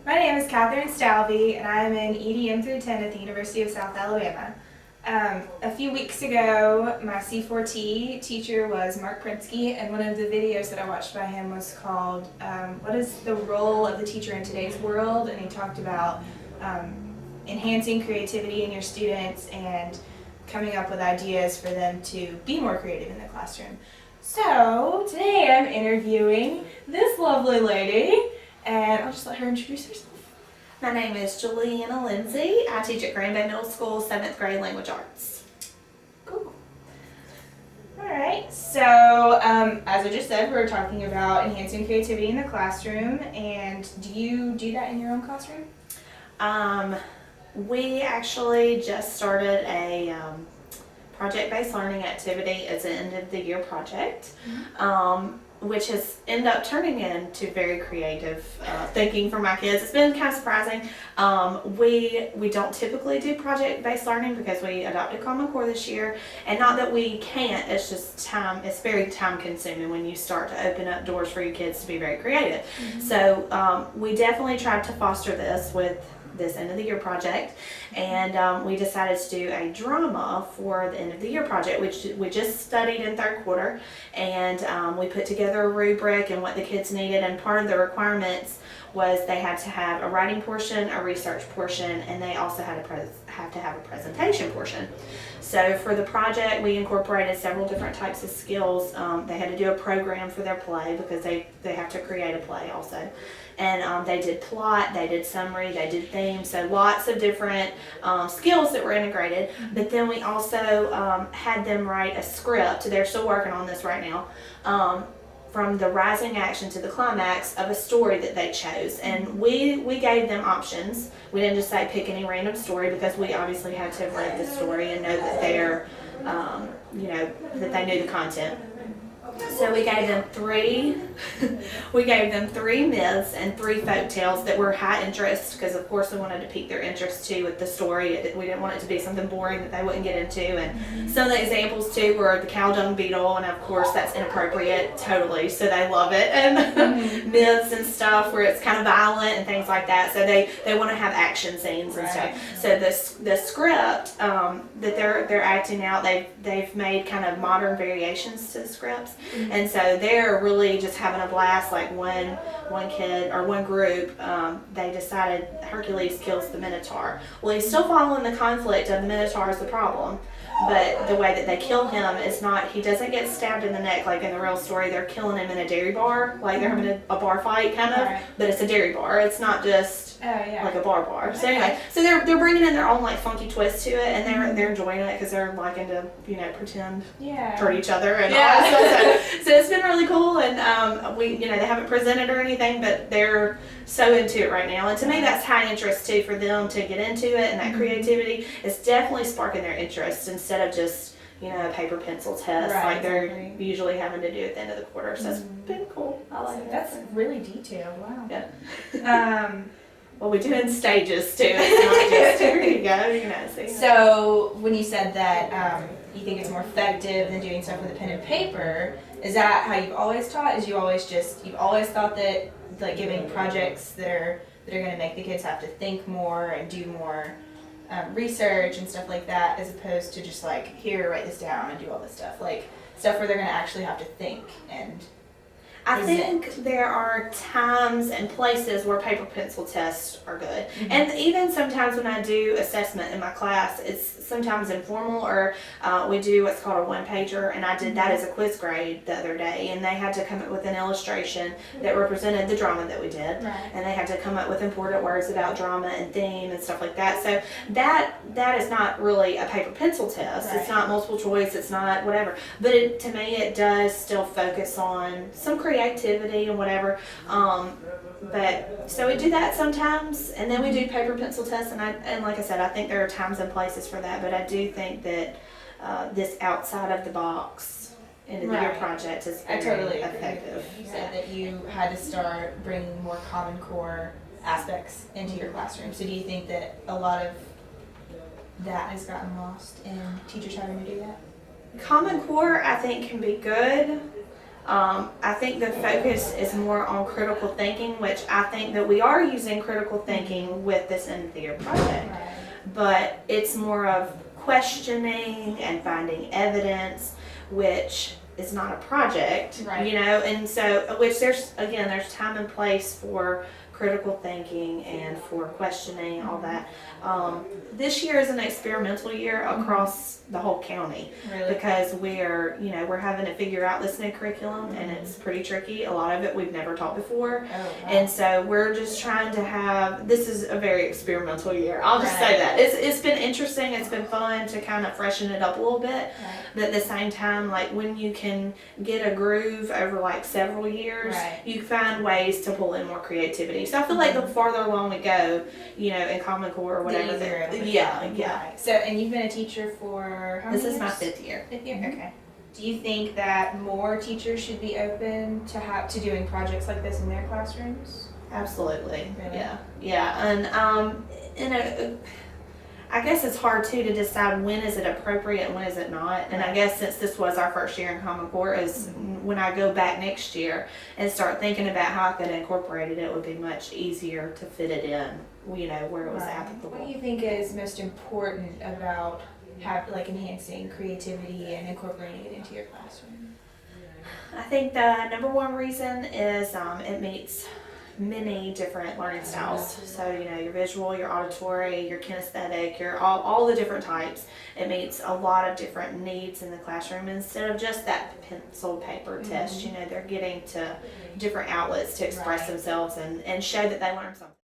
My name is Catherine Stalvey, and I'm in EDM through 10 at the University of South Alabama. A few weeks ago, my C4T teacher was Mark Prinsky, and one of the videos that I watched by him was called What is the Role of the Teacher in Today's World? And he talked about enhancing creativity in your students and coming up with ideas for them to be more creative in the classroom. So today I'm interviewing this lovely lady, and I'll just let her introduce herself. My name is Juliana Lindsay. I teach at Green Bay Middle School, 7th grade language arts. Cool. Alright, so as I just said, we're talking about enhancing creativity in the classroom, and do you do that in your own classroom? We actually just started a project-based learning activity as an end-of-the-year project. Which has ended up turning into very creative thinking for my kids. It's been kind of surprising. We don't typically do project-based learning because we adopted Common Core this year, and not that we can't, it's just time, it's very time consuming when you start to open up doors for your kids to be very creative. So we definitely tried to foster this with this end of the year project, and we decided to do a drama for the end of the year project, which we just studied in third quarter, and we put together a rubric and what the kids needed, and part of the requirements was they had to have a writing portion, a research portion, and they also had to have a presentation portion. So for the project, we incorporated several different types of skills. They had to do a program for their play because they have to create a play also. And they did plot, they did summary, they did theme, so lots of different skills that were integrated. But then we also had them write a script. They're still working on this right now. From the rising action to the climax of a story that they chose. And we gave them options. We didn't just say pick any random story because we obviously had to have read the story and know that they're, that they knew the content. So we gave them three myths and 3 folk tales that were high interest, because of course we wanted to pique their interest too with the story. We didn't want it to be something boring that they wouldn't get into. And some of the examples too were the cow dung beetle, and of course that's inappropriate totally, so they love it. And myths and stuff where it's kind of violent and things like that, so they want to have action scenes and stuff. So the script that they're acting out, they've made kind of modern variations to the scripts. And so they're really just having a blast. Like one kid or one group, they decided Hercules kills the Minotaur. Well, he's still following the conflict of the Minotaur is the problem, but the way that they kill him is not, he doesn't get stabbed in the neck like in the real story. They're killing him in a dairy bar, like they're having a bar fight kind of, but it's a dairy bar. It's not just like a bar. So anyway, so they're bringing in their own like funky twist to it, and they're enjoying it because they're liking to pretend hurt each other and all that stuff. So it's been really cool, and they haven't presented or anything, but they're so into it right now. And to me, that's high interest too for them to get into it, and that creativity is definitely sparking their interest instead of just a paper pencil test like they're usually having to do at the end of the quarter. So it's been cool. I like it. That's really detailed. Wow. Yeah. Well, we do it in stages too. It's not just here you go. See. So when you said that you think it's more effective than doing stuff with a pen and paper, is that how you've always taught? You've always thought that like giving projects that are going to make the kids have to think more and do more research and stuff like that, as opposed to just like, here, write this down and do all this stuff, like stuff where they're going to actually have to think and I think there are times and places where paper pencil tests are good. And even sometimes when I do assessment in my class, it's sometimes informal, or we do what's called a one-pager, and I did that as a quiz grade the other day, and they had to come up with an illustration that represented the drama that we did, and they had to come up with important words about drama and theme and stuff like that. So that is not really a paper pencil test. It's not multiple choice, it's not whatever, but to me it does still focus on some creativity and whatever. But so we do that sometimes, and then we do paper pencil tests, and like I said, I think there are times and places for that, but I do think that this outside of the box end of the year project is very effective. You said that you had to start bringing more Common Core aspects into your classroom. So do you think that a lot of that has gotten lost in teachers having to do that? Common Core, I think, can be good. I think the focus is more on critical thinking, which I think that we are using critical thinking with this end of the year project. Right. But it's more of questioning and finding evidence, which is not a project, Right. you know, and so, which there's time and place for critical thinking and for questioning, all that. This year is an experimental year across the whole county Really? because we're having to figure out this new curriculum, and it's pretty tricky. A lot of it we've never taught before. Oh, wow. And so we're just trying to this is a very experimental year. I'll just say Right. that. It's been interesting. It's been fun to kind of freshen it up a little bit. Right. But at the same time, like when you can get a groove over like several years, Right. you find ways to pull in more creativity. So I feel like the farther along we go, in Common Core or whatever. The easier it'll Yeah. become. Right. So, and you've been a teacher for how many This is my years? 5th year. 5th year? Okay. Do you think that more teachers should be open to doing projects like this in their classrooms? Absolutely. Really? Yeah. And I guess it's hard too to decide when is it appropriate and when is it not. And I guess since this was our first year in Common Core, is when I go back next year and start thinking about how I could incorporate it, it would be much easier to fit it in, where it was Right. applicable. What do you think is most important about enhancing creativity and incorporating it into your classroom? I think the number one reason is it meets many different learning styles. So, your visual, your auditory, your kinesthetic, your all the different types. It meets a lot of different needs in the classroom instead of just that pencil paper test. They're getting to different outlets to express Right. themselves and show that they learned something.